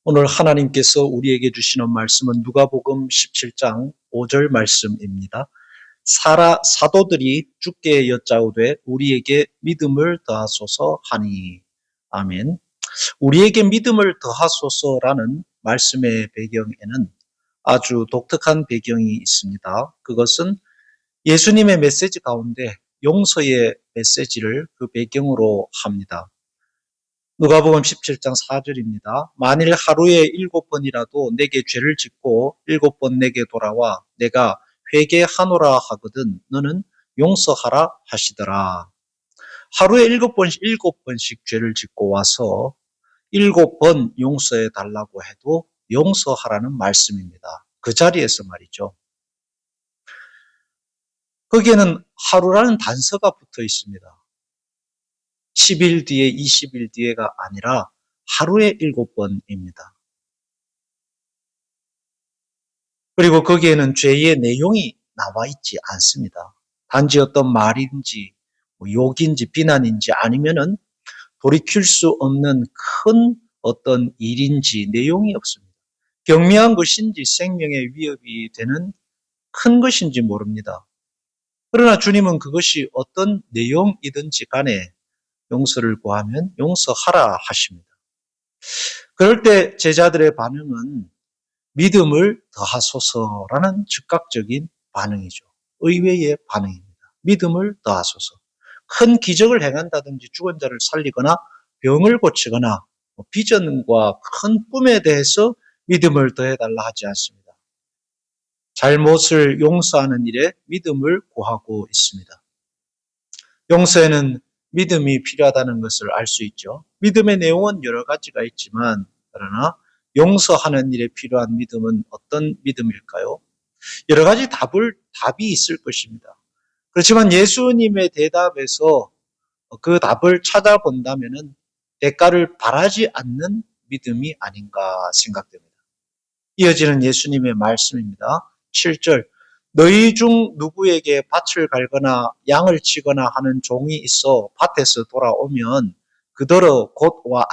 오늘 하나님께서 우리에게 주시는 말씀은 누가복음 17장 5절 말씀입니다. 사도들이 주께 여짜오되 우리에게 믿음을 더하소서 하니. 아멘. 우리에게 믿음을 더하소서라는 말씀의 배경에는 아주 독특한 배경이 있습니다. 그것은 예수님의 메시지 가운데 용서의 메시지를 그 배경으로 합니다. 누가복음 17장 4절입니다. 만일 하루에 7번이라도 내게 죄를 짓고 7번 내게 돌아와 내가 회개하노라 하거든 너는 용서하라 하시더라. 하루에 7번씩 죄를 짓고 와서 7번 용서해 달라고 해도 용서하라는 말씀입니다. 그 자리에서 말이죠. 거기에는 하루라는 단서가 붙어 있습니다. 10일 뒤에 20일 뒤에가 아니라 하루에 7번입니다. 그리고 거기에는 죄의 내용이 나와 있지 않습니다. 단지 어떤 말인지 욕인지 비난인지 아니면은 돌이킬 수 없는 큰 어떤 일인지 내용이 없습니다. 경미한 것인지 생명의 위협이 되는 큰 것인지 모릅니다. 그러나 주님은 그것이 어떤 내용이든지 간에 용서를 구하면 용서하라 하십니다. 그럴 때 제자들의 반응은 믿음을 더하소서라는 즉각적인 반응이죠. 의외의 반응입니다. 믿음을 더하소서. 큰 기적을 행한다든지 죽은 자를 살리거나 병을 고치거나 비전과 큰 꿈에 대해서 믿음을 더해달라 하지 않습니다. 잘못을 용서하는 일에 믿음을 구하고 있습니다. 용서에는 믿음이 필요하다는 것을 알 수 있죠. 믿음의 내용은 여러 가지가 있지만 그러나 용서하는 일에 필요한 믿음은 어떤 믿음일까요? 여러 가지 답이 있을 것입니다. 그렇지만 예수님의 대답에서 그 답을 찾아본다면은 대가를 바라지 않는 믿음이 아닌가 생각됩니다. 이어지는 예수님의 말씀입니다. 7절. 너희 중 누구에게 밭을 갈거나 양을 치거나 하는 종이 있어 밭에서 돌아오면 그더러 곧 와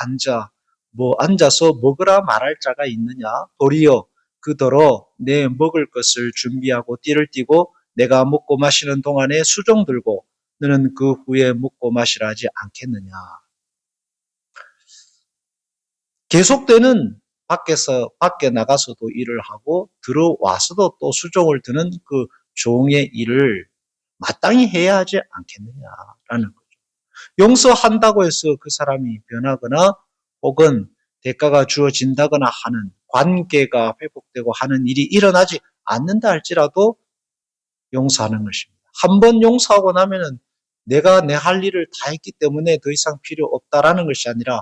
앉아서 먹으라 말할 자가 있느냐? 도리어 그더러 내 먹을 것을 준비하고 띠를 띠고 내가 먹고 마시는 동안에 수종 들고 너는 그 후에 먹고 마시라 하지 않겠느냐? 계속되는 밖에 나가서도 일을 하고 들어와서도 또 수종을 드는 그 종의 일을 마땅히 해야 하지 않겠느냐라는 거죠. 용서한다고 해서 그 사람이 변하거나 혹은 대가가 주어진다거나 하는 관계가 회복되고 하는 일이 일어나지 않는다 할지라도 용서하는 것입니다. 한 번 용서하고 나면은 내가 내 할 일을 다 했기 때문에 더 이상 필요 없다라는 것이 아니라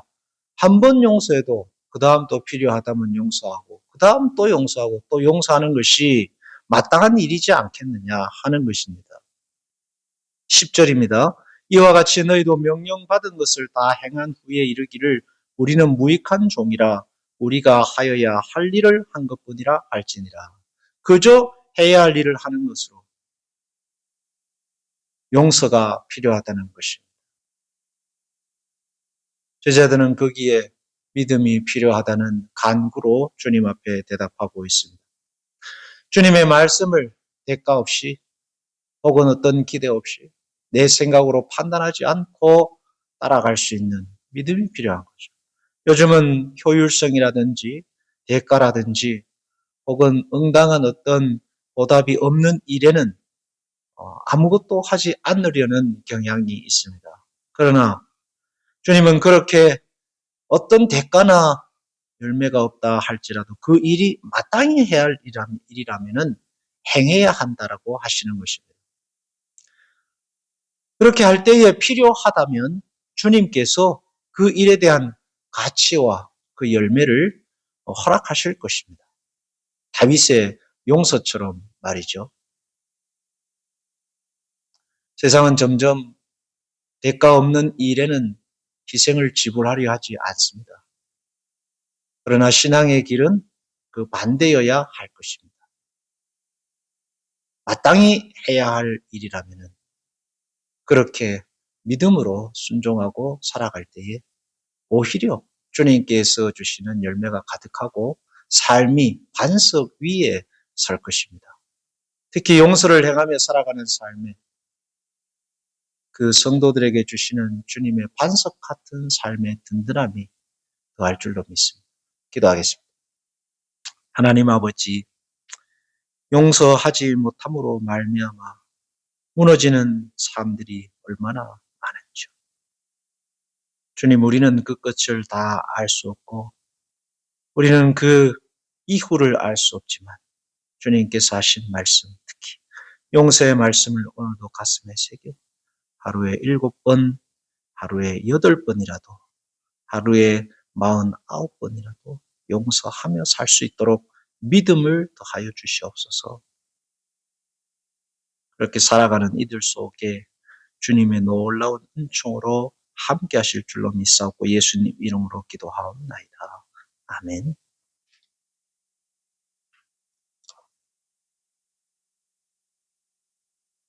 한 번 용서해도 그 다음 또 필요하다면 용서하고 그 다음 또 용서하고 또 용서하는 것이 마땅한 일이지 않겠느냐 하는 것입니다. 10절입니다. 이와 같이 너희도 명령받은 것을 다 행한 후에 이르기를 우리는 무익한 종이라 우리가 하여야 할 일을 한 것뿐이라 할지니라. 그저 해야 할 일을 하는 것으로 용서가 필요하다는 것입니다. 제자들은 거기에 믿음이 필요하다는 간구로 주님 앞에 대답하고 있습니다. 주님의 말씀을 대가 없이 혹은 어떤 기대 없이 내 생각으로 판단하지 않고 따라갈 수 있는 믿음이 필요한 거죠. 요즘은 효율성이라든지 대가라든지 혹은 응당한 어떤 보답이 없는 일에는 아무것도 하지 않으려는 경향이 있습니다. 그러나 주님은 그렇게 어떤 대가나 열매가 없다 할지라도 그 일이 마땅히 해야 할 일이라면은 행해야 한다라고 하시는 것입니다. 그렇게 할 때에 필요하다면 주님께서 그 일에 대한 가치와 그 열매를 허락하실 것입니다. 다윗의 용서처럼 말이죠. 세상은 점점 대가 없는 일에는 희생을 지불하려 하지 않습니다. 그러나 신앙의 길은 그 반대여야 할 것입니다. 마땅히 해야 할 일이라면 그렇게 믿음으로 순종하고 살아갈 때에 오히려 주님께서 주시는 열매가 가득하고 삶이 반석 위에 설 것입니다. 특히 용서를 행하며 살아가는 삶에 그 성도들에게 주시는 주님의 반석 같은 삶의 든든함이 더할 줄로 믿습니다. 기도하겠습니다. 하나님 아버지, 용서하지 못함으로 말미암아 무너지는 삶들이 얼마나 많은지요. 주님, 우리는 그 끝을 다 알 수 없고 우리는 그 이후를 알 수 없지만 주님께서 하신 말씀, 특히 용서의 말씀을 오늘도 가슴에 새겨 하루에 7번, 하루에 8번이라도, 하루에 49번이라도 용서하며 살 수 있도록 믿음을 더하여 주시옵소서. 그렇게 살아가는 이들 속에 주님의 놀라운 은총으로 함께 하실 줄로 믿사옵고 예수님 이름으로 기도하옵나이다. 아멘.